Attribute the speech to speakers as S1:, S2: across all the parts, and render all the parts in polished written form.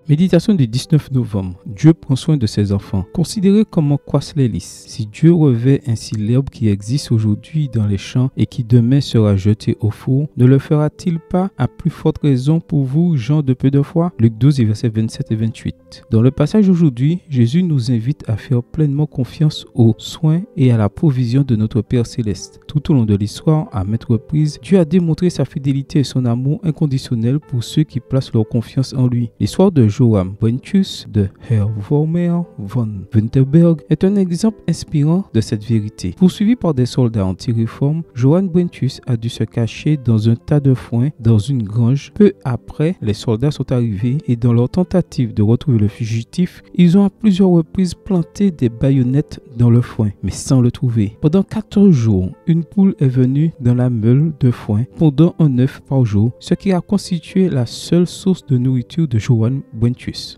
S1: Méditation du 19 novembre. Dieu prend soin de ses enfants. Considérez comment croissent les lys. Si Dieu revêt ainsi l'herbe qui existe aujourd'hui dans les champs et qui demain sera jetée au four, ne le fera-t-il pas à plus forte raison pour vous, gens de peu de foi? Luc 12, versets 27 et 28. Dans le passage aujourd'hui, Jésus nous invite à faire pleinement confiance aux soins et à la provision de notre Père Céleste. Tout au long de l'histoire, à maintes reprises, Dieu a démontré sa fidélité et son amour inconditionnel pour ceux qui placent leur confiance en lui. L'histoire de Johann Brentius de Herr Wormer von Winterberg est un exemple inspirant de cette vérité. Poursuivi par des soldats anti-réforme, Johann Brentius a dû se cacher dans un tas de foin dans une grange. Peu après, les soldats sont arrivés et dans leur tentative de retrouver le fugitif, ils ont à plusieurs reprises planté des baïonnettes dans le foin, mais sans le trouver. Pendant 4 jours, une poule est venue dans la meule de foin, pondant un œuf par jour, ce qui a constitué la seule source de nourriture de Johann Brentius.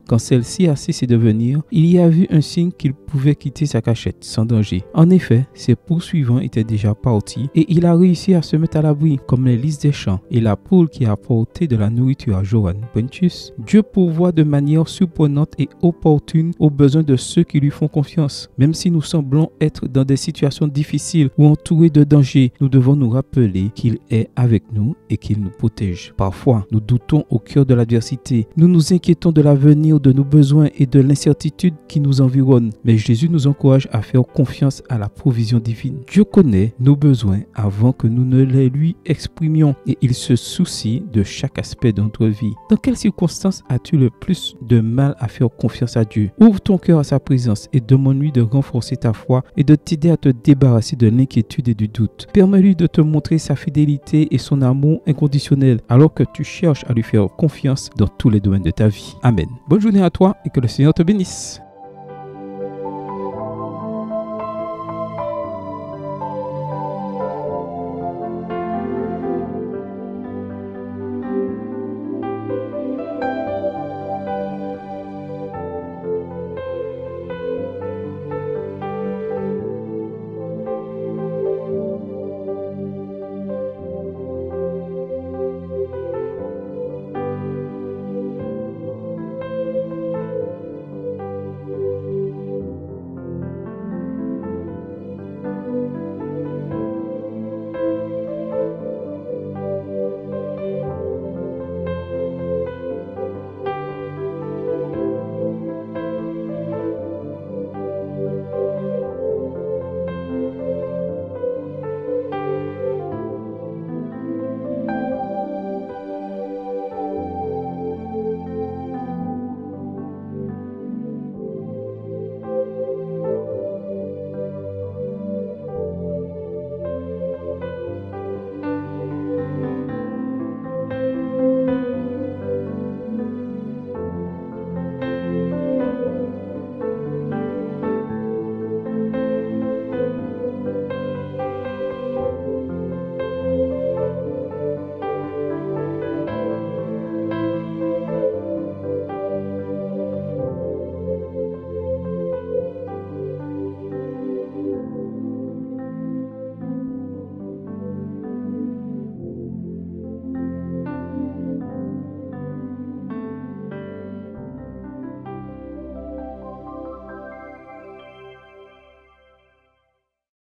S1: Quand celle-ci a cessé de venir, il y a vu un signe qu'il pouvait quitter sa cachette sans danger. En effet, ses poursuivants étaient déjà partis et il a réussi à se mettre à l'abri comme les lys des champs et la poule qui a apporté de la nourriture à Johann Brentius. Dieu pourvoit de manière surprenante et opportune aux besoins de ceux qui lui font confiance. Même si nous semblons être dans des situations difficiles ou entourés de dangers, nous devons nous rappeler qu'il est avec nous et qu'il nous protège. Parfois, nous doutons au cœur de l'adversité. Nous nous inquiétons de l'avenir, de nos besoins et de l'incertitude qui nous environne. Mais Jésus nous encourage à faire confiance à la provision divine. Dieu connaît nos besoins avant que nous ne les lui exprimions et il se soucie de chaque aspect de notre vie. Dans quelles circonstances as-tu le plus de mal à faire confiance à Dieu? Ouvre ton cœur à sa présence et demande-lui de renforcer ta foi et de t'aider à te débarrasser de l'inquiétude et du doute. Permets-lui de te montrer sa fidélité et son amour inconditionnel alors que tu cherches à lui faire confiance dans tous les domaines de ta vie. Amen. Bonne journée à toi et que le Seigneur te bénisse.